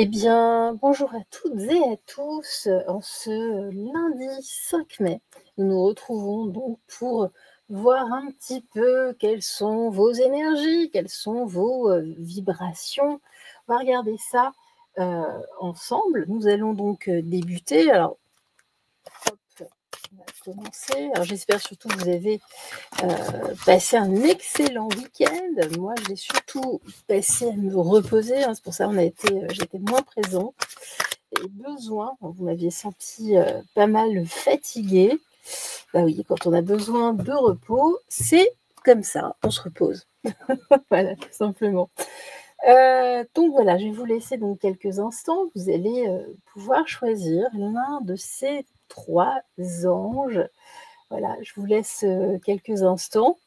Eh bien, bonjour à toutes et à tous. En ce lundi 5 mai, nous nous retrouvons donc pour voir un petit peu quelles sont vos énergies, quelles sont vos vibrations. On va regarder ça ensemble. Nous allons donc débuter. Alors, hop, on va commencer. Alors, j'espère surtout que vous avez passé un excellent week-end. Moi, j'ai surtout passé à me reposer, hein. C'est pour ça qu'on j'étais moins présente. Et besoin, vous m'aviez senti pas mal fatiguée. Bah oui, quand on a besoin de repos, c'est comme ça, on se repose. Voilà, tout simplement. Donc voilà, je vais vous laisser donc quelques instants. Vous allez pouvoir choisir l'un de ces 3 anges. Voilà, je vous laisse quelques instants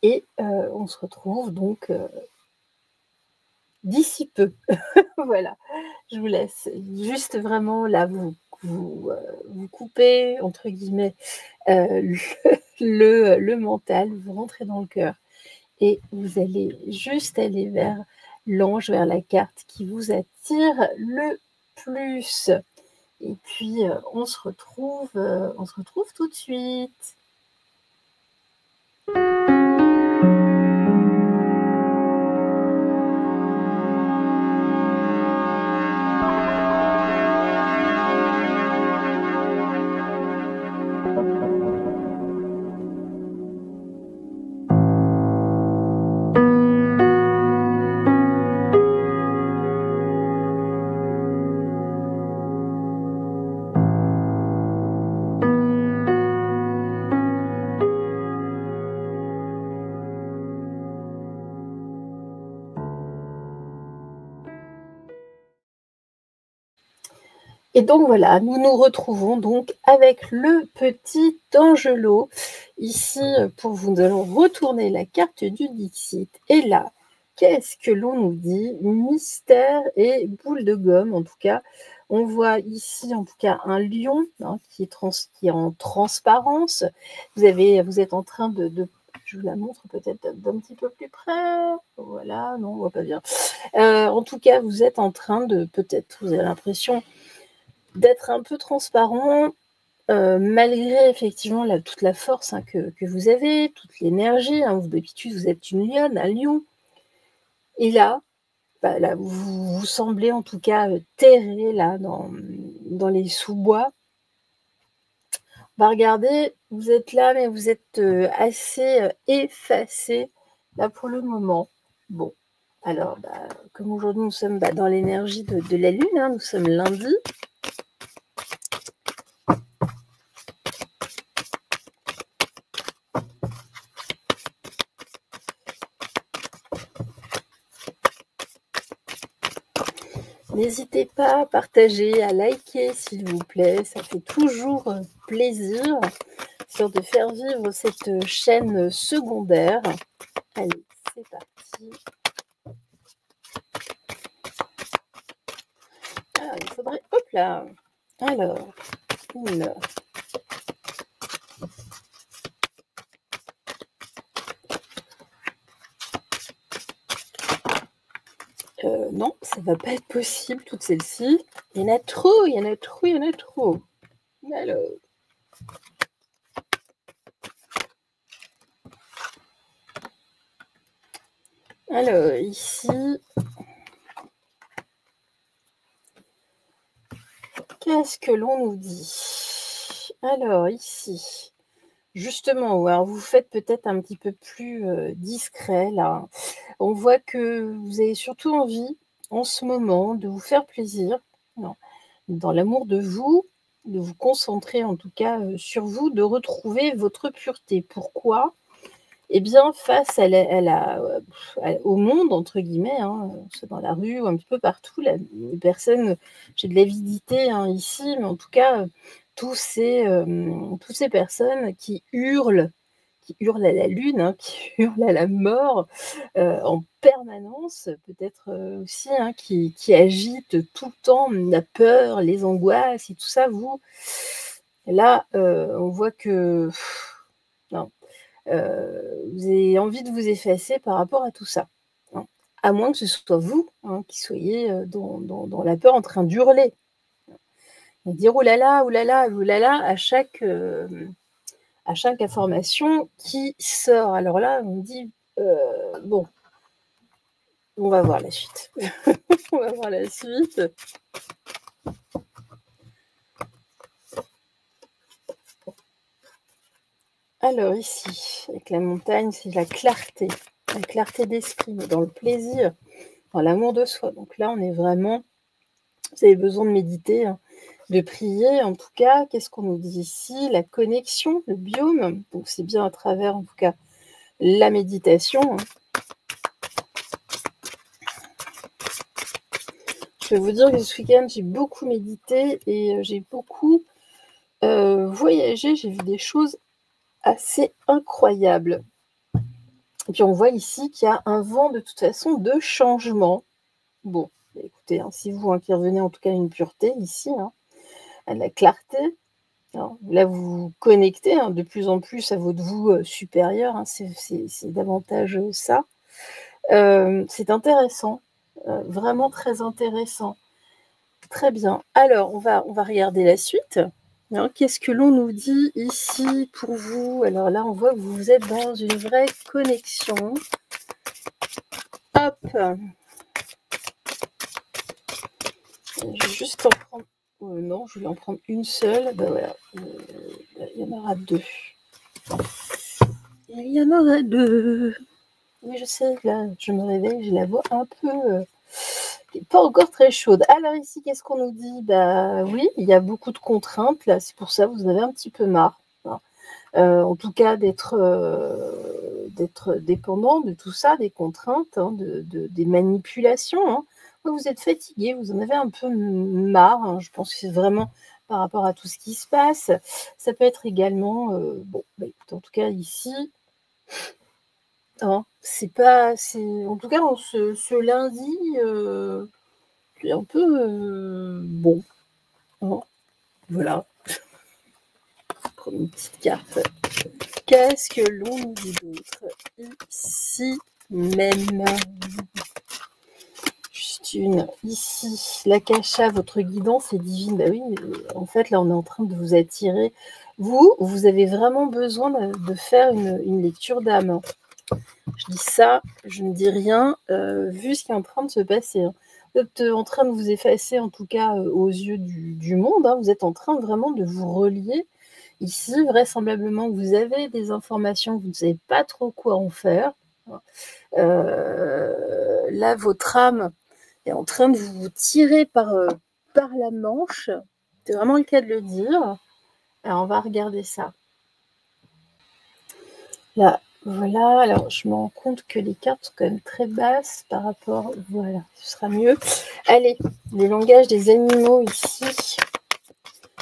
et on se retrouve donc d'ici peu. Voilà, je vous laisse juste vraiment là vous coupez entre guillemets le mental, vous rentrez dans le cœur et vous allez juste aller vers l'ange, vers la carte qui vous attire le plus. Et puis on se retrouve tout de suite. Et donc voilà, nous nous retrouvons donc avec le petit Angelo. Ici, pour vous, nous allons retourner la carte du Dixit. Et là, qu'est-ce que l'on nous dit? Mystère et boule de gomme, en tout cas. On voit ici, en tout cas, un lion hein, qui est en transparence. Vous êtes en train je vous la montre peut-être d'un petit peu plus près. Voilà, non, on voit pas bien. En tout cas, vous êtes en train vous avez l'impression d'être un peu transparent, malgré effectivement toute la force hein, que vous avez, toute l'énergie. Hein, d'habitude, vous êtes une lionne, un lion. Et là, là vous semblez en tout cas terré là, dans les sous-bois. On va regarder, vous êtes là, mais vous êtes assez effacé là pour le moment. Bon, alors, comme aujourd'hui nous sommes dans l'énergie de la Lune, hein, nous sommes lundi. N'hésitez pas à partager, à liker s'il vous plaît, ça fait toujours plaisir sur de faire vivre cette chaîne secondaire. Allez, c'est parti. Ah, il faudrait... Hop là. Alors, une... non, ça va pas être possible, toutes celles-ci. Il y en a trop, il y en a trop, il y en a trop. Alors ici, qu'est-ce que l'on nous dit? Alors ici, justement, alors vous faites peut-être un petit peu plus discret là. On voit que vous avez surtout envie, en ce moment, de vous faire plaisir, dans l'amour de vous concentrer en tout cas sur vous, de retrouver votre pureté. Pourquoi? Eh bien, face au monde, entre guillemets, hein, soit dans la rue ou un petit peu partout, les personnes, j'ai de l'avidité hein, ici, mais en tout cas, toutes ces personnes qui hurlent à la lune, hein, qui hurlent à la mort en permanence, peut-être aussi, hein, qui agitent tout le temps la peur, les angoisses et tout ça. Là, on voit que non, vous avez envie de vous effacer par rapport à tout ça. Hein. à moins que ce soit vous, hein, qui soyez dans la peur en train d'hurler. Et dire oh là là, oh là là, oh là là, à chaque information qui sort. Alors là, on me dit, bon, on va voir la suite. On va voir la suite. Alors ici, avec la montagne, c'est la clarté d'esprit, dans le plaisir, dans l'amour de soi. Donc là, on est vraiment, vous avez besoin de méditer, hein, de prier. En tout cas, qu'est-ce qu'on nous dit ici? La connexion, le biome. Donc c'est bien à travers, en tout cas, la méditation. Hein. Je vais vous dire que ce week-end, j'ai beaucoup médité et j'ai beaucoup voyagé. J'ai vu des choses assez incroyables. Et puis on voit ici qu'il y a un vent de toute façon de changement. Bon, écoutez, hein, si vous qui revenez en tout cas à une pureté ici, hein, à de la clarté, hein, là vous vous connectez hein, de plus en plus à votre vous supérieur, hein, c'est davantage ça. C'est intéressant, vraiment très intéressant. Très bien. Alors, on va regarder la suite. Hein, qu'est-ce que l'on nous dit ici pour vous? Alors là, on voit que vous êtes dans une vraie connexion. Hop. Je vais juste en prendre... non, je vais en prendre une seule. Ben voilà. Il y en aura deux. Il y en aura deux. Oui, je sais, là, je me réveille, j'ai la voix un peu... pas encore très chaude. Alors ici, qu'est-ce qu'on nous dit? Bah oui, il y a beaucoup de contraintes, là, c'est pour ça que vous en avez un petit peu marre. Hein. En tout cas, d'être dépendant de tout ça, des contraintes, hein, des manipulations. Hein. Vous êtes fatigué, vous en avez un peu marre. Hein. Je pense que c'est vraiment par rapport à tout ce qui se passe. Ça peut être également... bon, bah, écoute, en tout cas, ici... Hein, c'est pas... En tout cas, ce lundi... c'est un peu bon. Hein, voilà. Prendre une petite carte. Qu'est-ce que l'on nous dit d'autre? Ici même. Juste une. Ici, l'akasha, votre guidance est divine. Bah oui, en fait, là, on est en train de vous attirer. Vous avez vraiment besoin de faire une lecture d'âme. Je dis ça, je ne dis rien, vu ce qui est en train de se passer. Hein. Vous êtes en train de vous effacer, en tout cas aux yeux du monde. Hein. Vous êtes en train vraiment de vous relier. Ici, vraisemblablement, vous avez des informations, vous ne savez pas trop quoi en faire. Là, votre âme est en train de vous tirer par la manche. C'est vraiment le cas de le dire. Alors, on va regarder ça. Là, voilà. Alors, je me rends compte que les cartes sont quand même très basses par rapport... Voilà, ce sera mieux. Allez, les langages des animaux ici.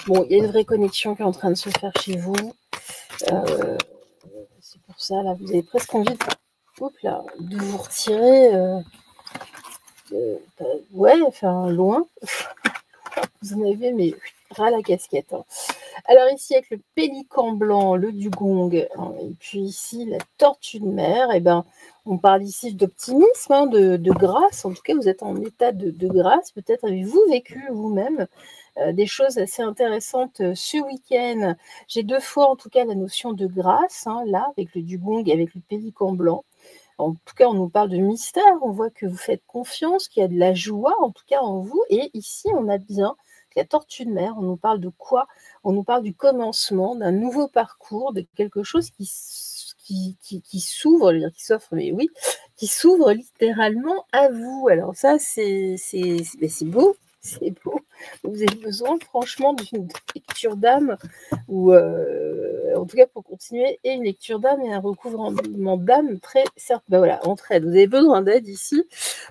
Bon, il y a une vraie connexion qui est en train de se faire chez vous. C'est pour ça, là, vous avez presque envie de vous retirer... ouais, enfin, loin. Vous en avez, mais ras la casquette. Hein. Alors ici, avec le pélican blanc, le dugong, hein, et puis ici, la tortue de mer, et ben, on parle ici d'optimisme, hein, de grâce. En tout cas, vous êtes en état de grâce. Peut-être avez-vous vécu vous-même des choses assez intéressantes ce week-end. J'ai 2 fois, en tout cas, la notion de grâce, hein, là, avec le dugong et avec le pélican blanc. En tout cas, on nous parle de mystère, on voit que vous faites confiance, qu'il y a de la joie, en tout cas en vous. Et ici, on a bien la tortue de mer. On nous parle de quoi? On nous parle du commencement, d'un nouveau parcours, de quelque chose qui s'ouvre, je veux dire qui s'offre, mais oui, qui s'ouvre littéralement à vous. Alors ça, c'est beau, c'est beau. Vous avez besoin, franchement, d'une lecture d'âme, ou en tout cas pour continuer, et une lecture d'âme et un recouvrement d'âme très certes. Ben voilà, entraide. Vous avez besoin d'aide ici,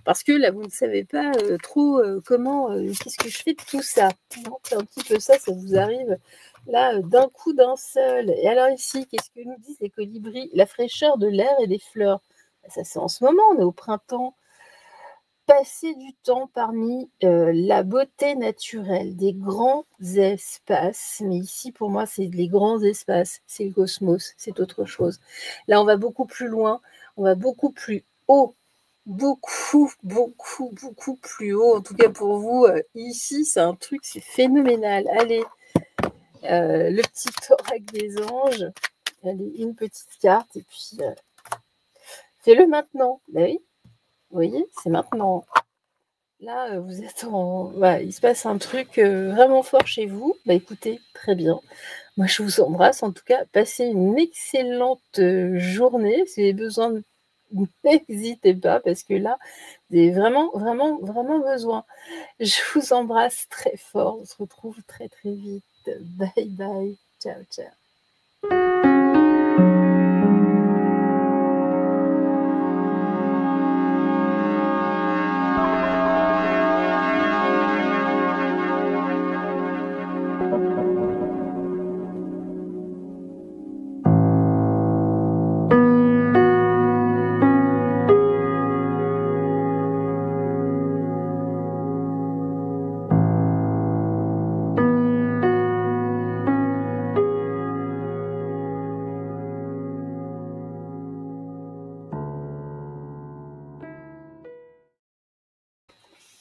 parce que là, vous ne savez pas trop comment, qu'est-ce que je fais de tout ça. C'est un petit peu ça, ça vous arrive là d'un coup d'un seul. Et alors ici, qu'est-ce que nous disent les colibris? La fraîcheur de l'air et des fleurs. Ça, c'est en ce moment, on est au printemps. Passer du temps parmi la beauté naturelle, des grands espaces. Mais ici, pour moi, c'est les grands espaces, c'est le cosmos, c'est autre chose. Là, on va beaucoup plus loin, on va beaucoup plus haut beaucoup, beaucoup, beaucoup plus haut. En tout cas pour vous, ici, c'est un truc, c'est phénoménal. Allez, le petit oracle des anges. Allez, une petite carte et puis fais-le maintenant. Ben oui, vous voyez, c'est maintenant. Là, vous êtes en... Voilà, il se passe un truc vraiment fort chez vous. Bah écoutez, très bien. Moi, je vous embrasse. En tout cas, passez une excellente journée. Si vous avez besoin, n'hésitez pas parce que là, vous avez vraiment, vraiment, vraiment besoin. Je vous embrasse très fort. On se retrouve très, très vite. Bye, bye. Ciao, ciao.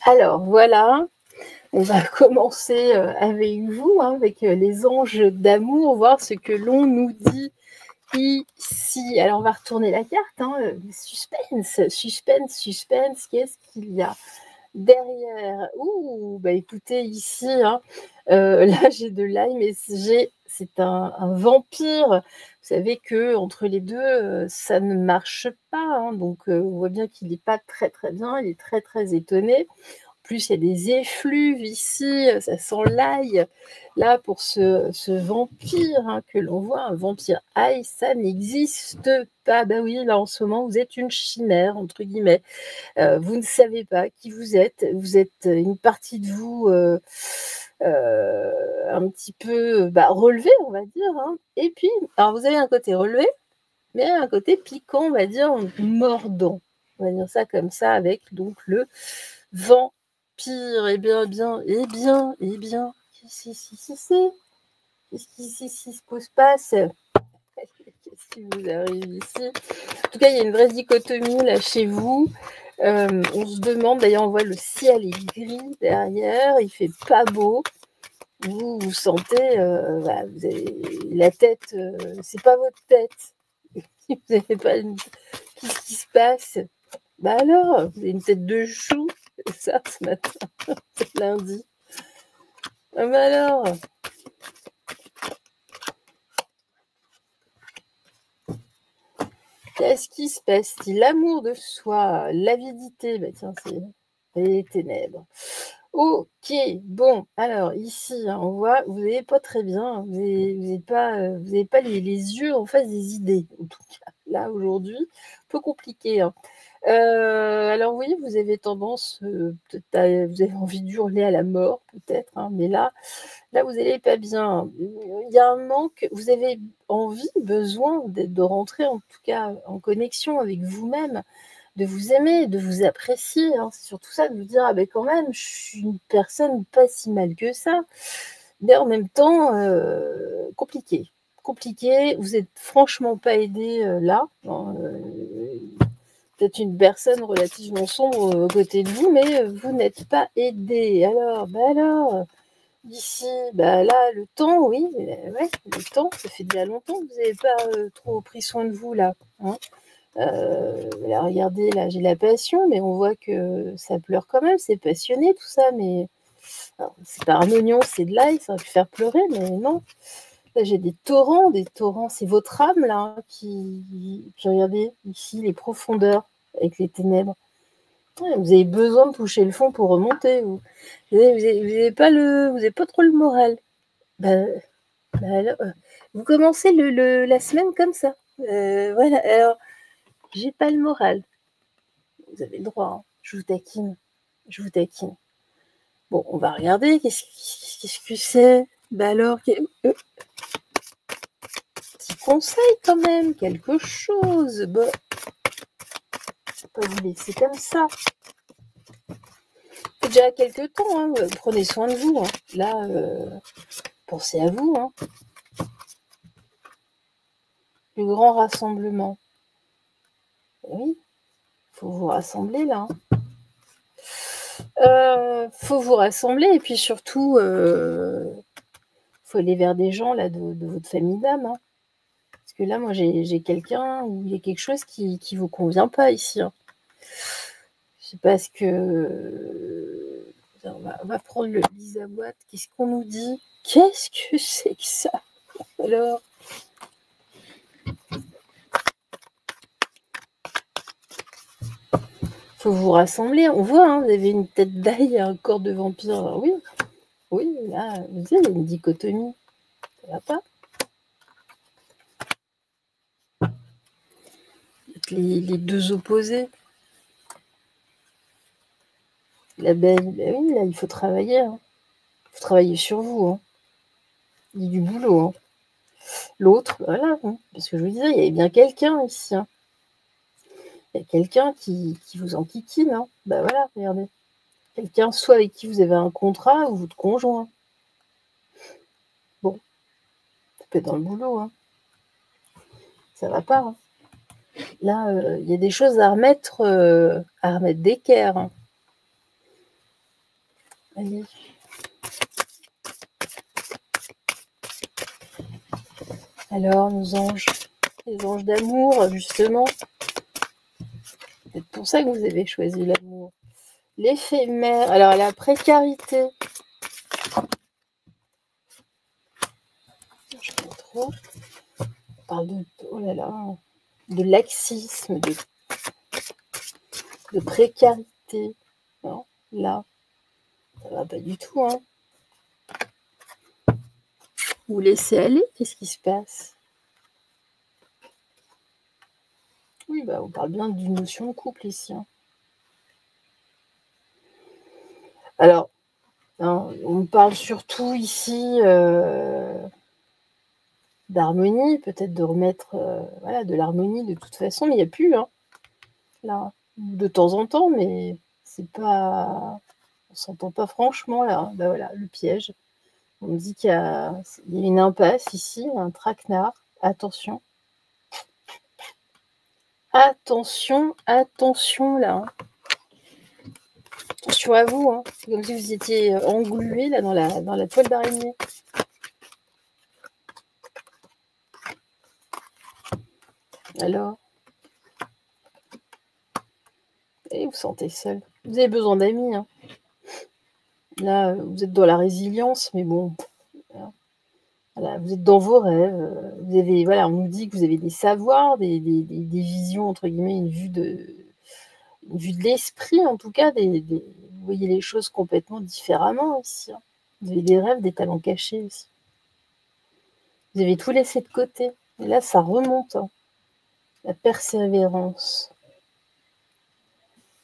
Alors, voilà. On va commencer avec vous, hein, avec les anges d'amour, voir ce que l'on nous dit ici. Alors, on va retourner la carte. Hein, suspense, suspense, suspense. Qu'est-ce qu'il y a derrière? Ouh, bah écoutez, ici, hein, là, j'ai de l'ail, mais c'est un vampire. Vous savez que entre les deux, ça ne marche pas. Hein, donc, on voit bien qu'il n'est pas très, très bien. Il est très, très étonné. Plus, il y a des effluves ici, ça sent l'ail. Là, pour ce vampire hein, que l'on voit, un vampire ail, ça n'existe pas. Ben oui, là, en ce moment, vous êtes une chimère, entre guillemets. Vous ne savez pas qui vous êtes. Vous êtes une partie de vous un petit peu relevée, on va dire. Hein. Et puis, alors, vous avez un côté relevé, mais un côté piquant, on va dire, mordant. On va dire ça comme ça, avec donc le vent. Pire, eh bien, qu'est-ce qui se passe? Qu'est-ce qui vous arrive ici? En tout cas, il y a une vraie dichotomie là chez vous. On se demande, d'ailleurs, on voit le ciel est gris derrière, il fait pas beau. Vous vous sentez, voilà, vous avez la tête, c'est pas votre tête. Vous n'avez pas une... Qu'est-ce qui se passe? Bah alors, vous avez une tête de chou, c'est ça ce matin, c'est lundi. Ah bah alors, qu'est-ce qui se passe-t-il? L'amour de soi, l'avidité, bah tiens, c'est les ténèbres. Ok, bon, alors ici, hein, on voit, vous n'avez pas très bien, vous n'avez pas les yeux en face des idées, en tout cas. Là, aujourd'hui, un peu compliqué. Hein. Alors oui, vous avez tendance, peut-être vous avez envie d'hurler à la mort, peut-être, hein, mais là, vous n'allez pas bien. Il y a un manque, vous avez envie, besoin de rentrer en tout cas en connexion avec vous-même, de vous aimer, de vous apprécier. Hein. C'est surtout ça, de vous dire, ah ben quand même, je suis une personne pas si mal que ça. Mais en même temps, compliqué. Compliqué, vous êtes franchement pas aidé là. Hein, peut-être une personne relativement sombre aux côtés de vous, mais vous n'êtes pas aidé. Alors, ici, là, le temps, oui, ouais, le temps, ça fait déjà longtemps que vous n'avez pas trop pris soin de vous, là. Hein. Là, regardez, là, j'ai la passion, mais on voit que ça pleure quand même, c'est passionné, tout ça, mais c'est pas un oignon, c'est de l'ail, ça va faire pleurer, mais non. Là, j'ai des torrents, c'est votre âme, là, Puis regardez, ici, les profondeurs, avec les ténèbres. Ouais, vous avez besoin de toucher le fond pour remonter, vous. Vous n'avez pas trop le moral. Alors, vous commencez la semaine comme ça. Voilà, alors, j'ai pas le moral. Vous avez le droit, hein. Je vous taquine. Bon, on va regarder. Qu'est-ce que c'est? Alors, petit conseil quand même, quelque chose. Bon, je vais pas vous laisser comme ça. C'est déjà quelques temps, hein. Prenez soin de vous. Hein. Là, pensez à vous. Hein. Le grand rassemblement. Oui, faut vous rassembler là. Faut vous rassembler et puis surtout, faut aller vers des gens là de votre famille d'âme, hein. Parce que là, moi, j'ai quelqu'un où il y a quelque chose qui vous convient pas ici, hein. Je sais pas ce que on va prendre le Lisawatt. Qu'est-ce qu'on nous dit? Qu'est-ce que c'est que ça? Alors? Faut vous rassembler. On voit, hein, vous avez une tête d'ail et un corps de vampire. Alors oui, oui, là, vous savez, il y a une dichotomie. Ça va pas? Les deux opposés. L'abeille, ben oui, là, il faut travailler, hein. Il faut travailler sur vous, hein. Il y a du boulot, hein. L'autre, voilà, hein, parce que je vous disais, il y avait bien quelqu'un ici, hein. Il y a quelqu'un qui vous enquiquine, hein. Bah voilà, regardez. Quelqu'un soit avec qui vous avez un contrat ou votre conjoint. Bon, ça peut être dans le boulot, hein. Ça va pas, hein. Là, il y a des choses à remettre d'équerre, hein. Allez. Alors, nos anges, les anges d'amour, justement. C'est peut-être pour ça que vous avez choisi l'amour. L'éphémère. Alors, la précarité. Je sais pas trop. On parle de, oh là là, de laxisme, de précarité. Non, là, ça va pas du tout, hein. Vous laissez aller, qu'est-ce qui se passe? Oui, bah, on parle bien d'une notion de couple ici, hein. Alors, hein, on parle surtout ici d'harmonie, peut-être de remettre voilà, de l'harmonie de toute façon, mais il n'y a plus, hein, là. De temps en temps, mais c'est pas. On s'entend pas franchement là. Bah voilà, le piège. On me dit qu'il y a une impasse ici, un traquenard. Attention. Attention, attention là, hein. Attention à vous, hein. C'est comme si vous étiez englué là dans la toile d'araignée. Alors? Et vous sentez seul. Vous avez besoin d'amis, hein. Là, vous êtes dans la résilience, mais bon, voilà, vous êtes dans vos rêves. Vous avez, voilà, on nous dit que vous avez des savoirs, des visions, entre guillemets, une vue de l'esprit, en tout cas. Vous voyez les choses complètement différemment ici, hein. Vous avez des rêves, des talents cachés aussi. Vous avez tout laissé de côté. Et là, ça remonte, hein. La persévérance.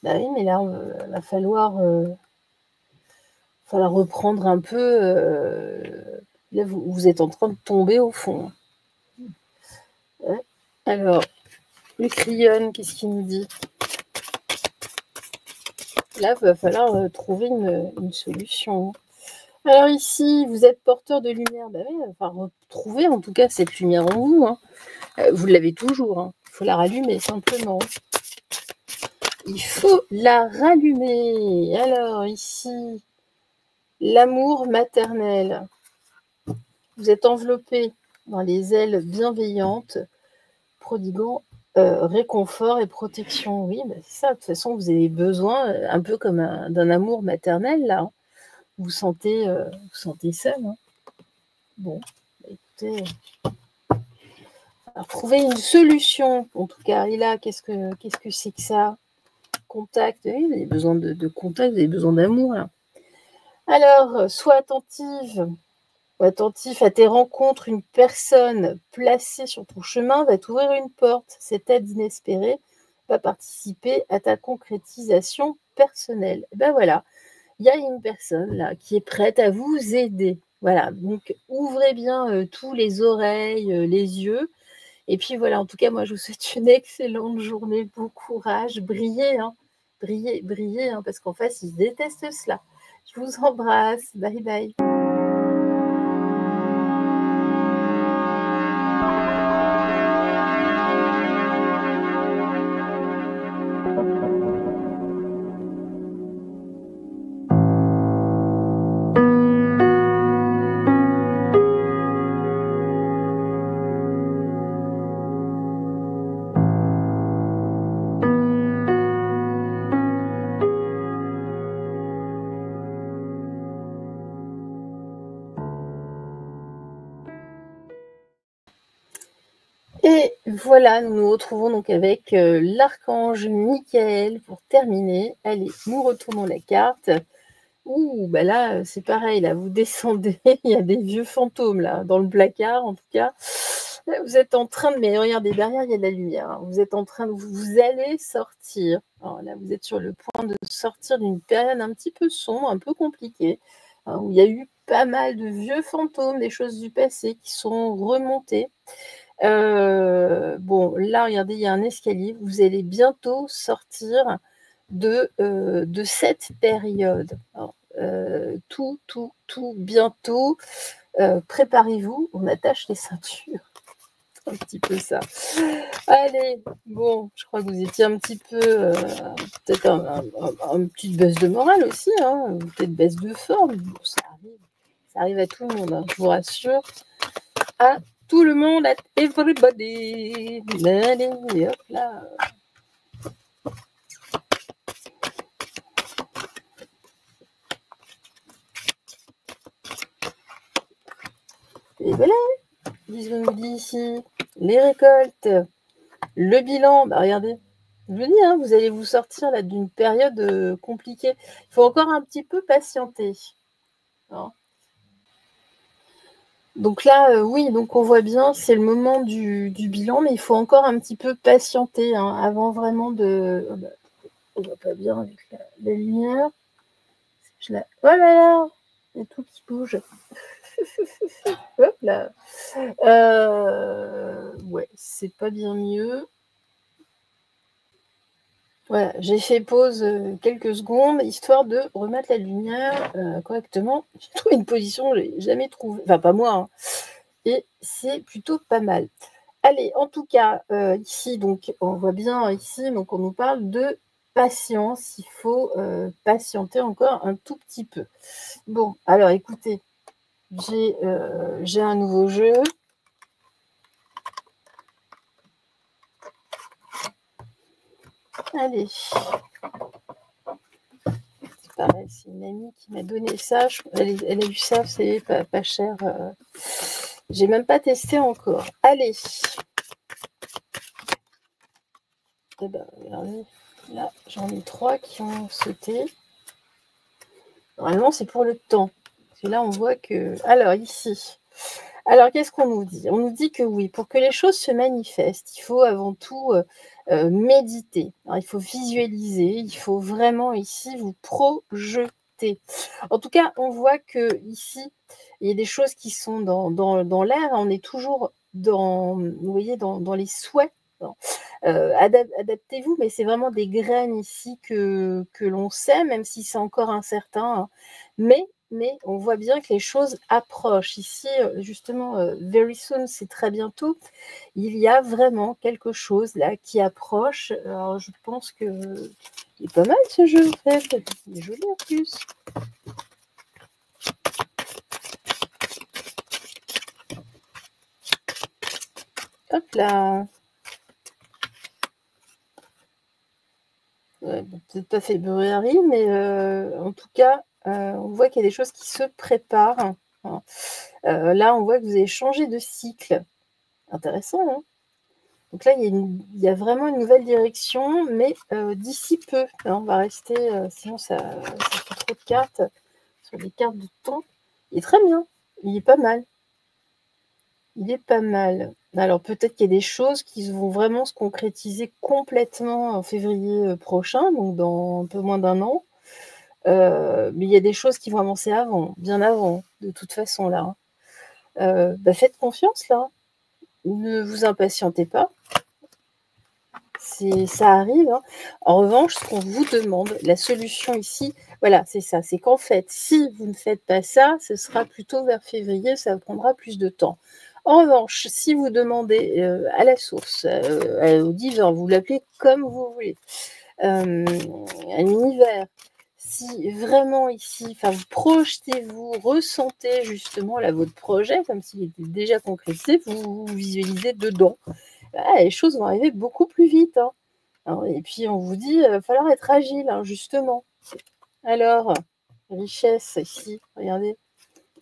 Bah oui, mais là, il va falloir reprendre un peu. Là, vous êtes en train de tomber au fond. Ouais. Alors, le Cryon, qu'est-ce qu'il nous dit? Là, il va falloir trouver une solution. Alors ici, vous êtes porteur de lumière. Bah oui, il va falloir retrouver en tout cas cette lumière en vous, hein. Vous l'avez toujours, hein. Il faut la rallumer simplement. Il faut la rallumer. Alors ici, l'amour maternel. Vous êtes enveloppé dans les ailes bienveillantes, prodiguant réconfort et protection. Oui, bah c'est ça. De toute façon, vous avez besoin, un peu comme d'un amour maternel, là, hein. Vous vous sentez seul, hein. Bon, bah écoutez, alors, trouver une solution, en tout cas. Et là, qu'est-ce que c'est que ça? Contact, oui, vous avez besoin de contact, vous avez besoin d'amour, là. Alors, sois attentive ou attentif à tes rencontres. Une personne placée sur ton chemin va t'ouvrir une porte. Cette aide inespérée va participer à ta concrétisation personnelle. Et ben voilà, il y a une personne là qui est prête à vous aider. Voilà, donc ouvrez bien tous les oreilles, les yeux. Et puis voilà, en tout cas, moi, je vous souhaite une excellente journée. Bon courage, brillez, hein. Brillez, brillez, hein, parce qu'en face, ils détestent cela. Je vous embrasse. Bye bye. Et voilà, nous nous retrouvons donc avec l'archange Michael pour terminer. Allez, nous retournons la carte. Ouh, bah là, c'est pareil, là, vous descendez, il y a des vieux fantômes, là, dans le placard, en tout cas. Là, vous êtes en train de... Mais regardez, derrière, il y a de la lumière, hein. Vous êtes en train de... Vous allez sortir. Alors là, vous êtes sur le point de sortir d'une période un petit peu sombre, un peu compliquée, hein, où il y a eu pas mal de vieux fantômes, des choses du passé qui sont remontées. Bon, là, regardez, il y a un escalier. Vous allez bientôt sortir de cette période. Alors, tout bientôt. Préparez-vous, on attache les ceintures. Un petit peu ça. Allez, bon, je crois que vous étiez un petit peu, peut-être une petite baisse de morale aussi, hein, peut-être baisse de forme. Bon, ça arrive à tout le monde, hein, je vous rassure. À tout le monde, à everybody. Allez, hop là. Et voilà, disons dit ici, les récoltes, le bilan, bah regardez, je vous dis, hein, vous allez vous sortir là d'une période compliquée. Il faut encore un petit peu patienter. Hein. Donc là, oui, donc on voit bien, c'est le moment du bilan, mais il faut encore un petit peu patienter hein, avant vraiment de... Oh bah, on voit pas bien avec la lumière. Voilà, il y a tout qui bouge. Hop là. Ouais, c'est pas bien mieux. Voilà, j'ai fait pause quelques secondes, histoire de remettre la lumière correctement. J'ai trouvé une position que j'ai jamais trouvée, enfin pas moi, hein. Et c'est plutôt pas mal. Allez, en tout cas, ici, donc, on voit bien ici, donc on nous parle de patience. Il faut patienter encore un tout petit peu. Bon, alors écoutez, j'ai un nouveau jeu. Allez. C'est pareil, c'est une amie qui m'a donné ça. Elle a eu ça, c'est pas cher. J'ai même pas testé encore. Allez. Eh ben, regardez, là, j'en ai 3 qui ont sauté. Normalement, c'est pour le temps. Parce que là, on voit que... Alors, ici. Alors, qu'est-ce qu'on nous dit? On nous dit que oui, pour que les choses se manifestent, il faut avant tout méditer. Alors, il faut visualiser, il faut vraiment ici vous projeter. En tout cas, on voit que ici, il y a des choses qui sont dans l'air. On est toujours vous voyez, dans les souhaits. Adaptez-vous, mais c'est vraiment des graines ici que l'on sait, même si c'est encore incertain. Hein. Mais on voit bien que les choses approchent. Ici, justement, very soon, c'est très bientôt. Il y a vraiment quelque chose là qui approche. Alors, je pense que il est pas mal ce jeu, en fait. Il est joli en plus. Hop là. Ouais, bon, peut-être pas février, mais en tout cas, on voit qu'il y a des choses qui se préparent. Hein. Là, on voit que vous avez changé de cycle. Intéressant, hein. Donc là, il y a vraiment une nouvelle direction, mais d'ici peu. Hein, on va rester, sinon ça fait trop de cartes sur les cartes de temps. Il est très bien, il est pas mal. Il est pas mal. Alors peut-être qu'il y a des choses qui vont vraiment se concrétiser complètement en février prochain, donc dans un peu moins d'un an. Mais il y a des choses qui vont avancer avant, bien avant, de toute façon là. Faites confiance là. Ne vous impatientez pas. Ça arrive. Hein. En revanche, ce qu'on vous demande, la solution ici, voilà, c'est ça. C'est qu'en fait, si vous ne faites pas ça, ce sera plutôt vers février, ça prendra plus de temps. En revanche, si vous demandez à la source, au divin, vous l'appelez comme vous voulez, à l'univers, si vraiment ici, vous projetez-vous, ressentez justement là votre projet comme s'il était déjà concrétisé, vous visualisez dedans. Les choses vont arriver beaucoup plus vite. Hein. Alors, et puis on vous dit, il va falloir être agile, hein, justement. Alors, richesse ici, regardez,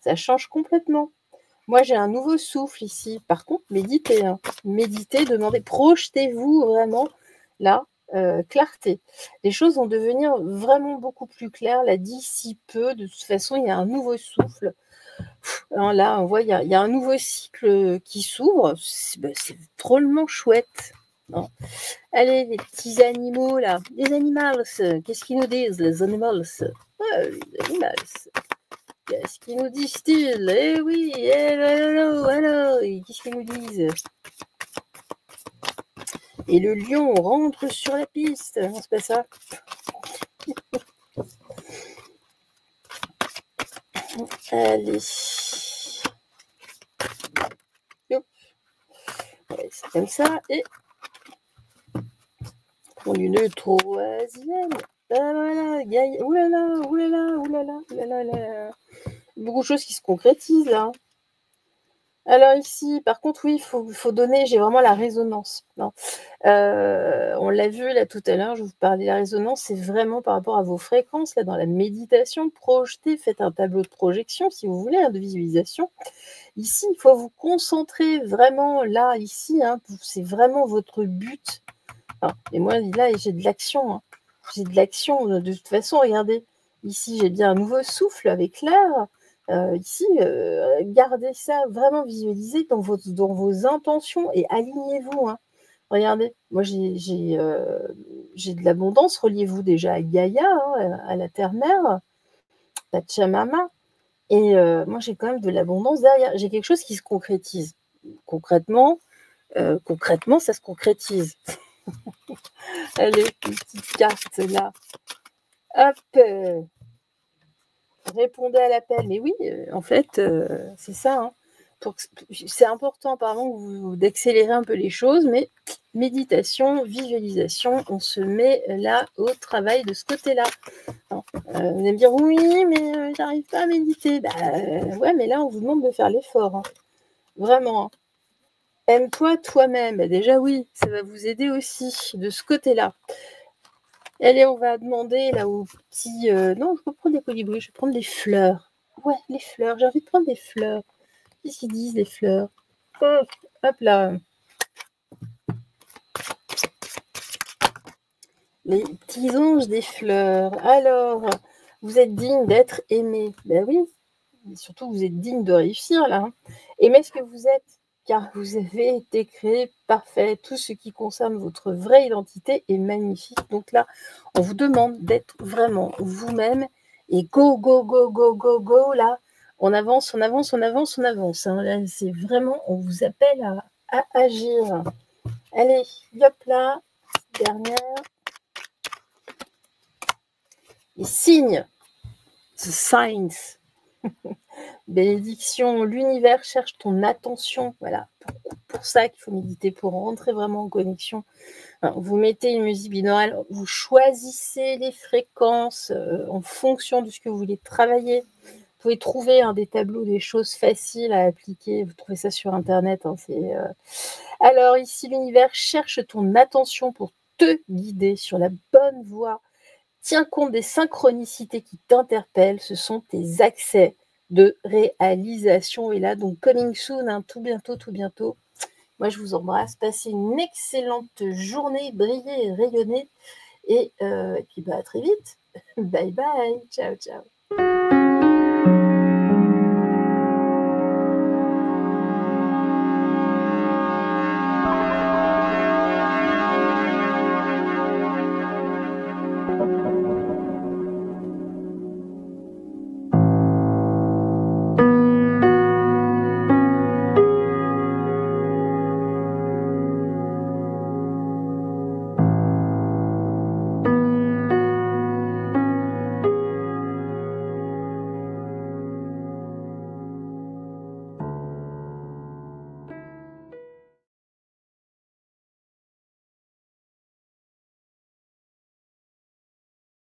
ça change complètement. Moi, j'ai un nouveau souffle ici. Par contre, méditez, hein. Méditez, demandez, projetez-vous vraiment là, clarté. Les choses vont devenir vraiment beaucoup plus claires là d'ici peu. De toute façon, il y a un nouveau souffle. Alors là, on voit, il y a un nouveau cycle qui s'ouvre. C'est drôlement chouette. Hein. Allez, les petits animaux là, les animals, qu'est-ce qu'ils nous disent, les animals? Ouais, les animals. Qu'est-ce qu'ils nous disent-ils? Eh oui, hello, qu'est-ce qu'ils nous disent? Et le lion rentre sur la piste. Non, c'est pas ça. Allez. Hop. Ouais, c'est comme ça. Et on une troisième. Ah voilà, oulala, oulala, oulala, oulala, oulala. Beaucoup de choses qui se concrétisent là. Alors ici, par contre, oui, il faut donner, j'ai vraiment la résonance. Non. On l'a vu là tout à l'heure, je vous parlais de la résonance, c'est vraiment par rapport à vos fréquences, là dans la méditation, projetez, faites un tableau de projection si vous voulez, hein, de visualisation. Ici, il faut vous concentrer vraiment là, ici, hein, c'est vraiment votre but. Ah, et moi, là, j'ai de l'action. Hein. J'ai de l'action. De toute façon, regardez, ici, j'ai bien un nouveau souffle avec l'air. Ici, gardez ça, vraiment visualisez dans vos intentions et alignez-vous. Hein. Regardez, moi, j'ai de l'abondance. Reliez-vous déjà à Gaïa, hein, à la terre-mère, Pachamama. Et moi, j'ai quand même de l'abondance derrière. J'ai quelque chose qui se concrétise. Concrètement, ça se concrétise. Allez, une petite carte là. Hop, répondez à l'appel. Mais oui, en fait, c'est ça. Hein. C'est important, apparemment, d'accélérer un peu les choses, mais méditation, visualisation, on se met là au travail de ce côté-là. Vous allez me dire, oui, mais j'arrive pas à méditer. Bah, ouais, mais là, on vous demande de faire l'effort. Hein. Vraiment. Hein. Aime-toi toi-même. Déjà, oui, ça va vous aider aussi de ce côté-là. Allez, on va demander là au petit... Non, je vais pas prendre des colibris, je vais prendre des fleurs. Ouais, les fleurs, j'ai envie de prendre des fleurs. Qu'est-ce qu'ils disent, les fleurs? Oh, hop là. Les petits anges des fleurs. Alors, vous êtes digne d'être aimé. Ben oui, mais surtout, vous êtes digne de réussir là. Hein. Aimez ce que vous êtes, car vous avez été créé parfait. Tout ce qui concerne votre vraie identité est magnifique. Donc là, on vous demande d'être vraiment vous-même et go, go, go, go, go, go, là. On avance, on avance, on avance, on avance. Hein. Là, c'est vraiment, on vous appelle à agir. Allez, hop là, dernière. Les signes, the signs. Bénédiction, l'univers cherche ton attention. Voilà, pour ça qu'il faut méditer, pour rentrer vraiment en connexion. Vous mettez une musique binaurale, vous choisissez les fréquences en fonction de ce que vous voulez travailler. Vous pouvez trouver des tableaux, des choses faciles à appliquer. Vous trouvez ça sur Internet. Hein, Alors ici, l'univers cherche ton attention pour te guider sur la bonne voie. Tiens compte des synchronicités qui t'interpellent. Ce sont tes accès de réalisation. Et là, donc, coming soon, hein, tout bientôt, tout bientôt. Moi, je vous embrasse. Passez une excellente journée. Brillez et rayonnez. Et puis, à très vite. Bye bye. Ciao, ciao.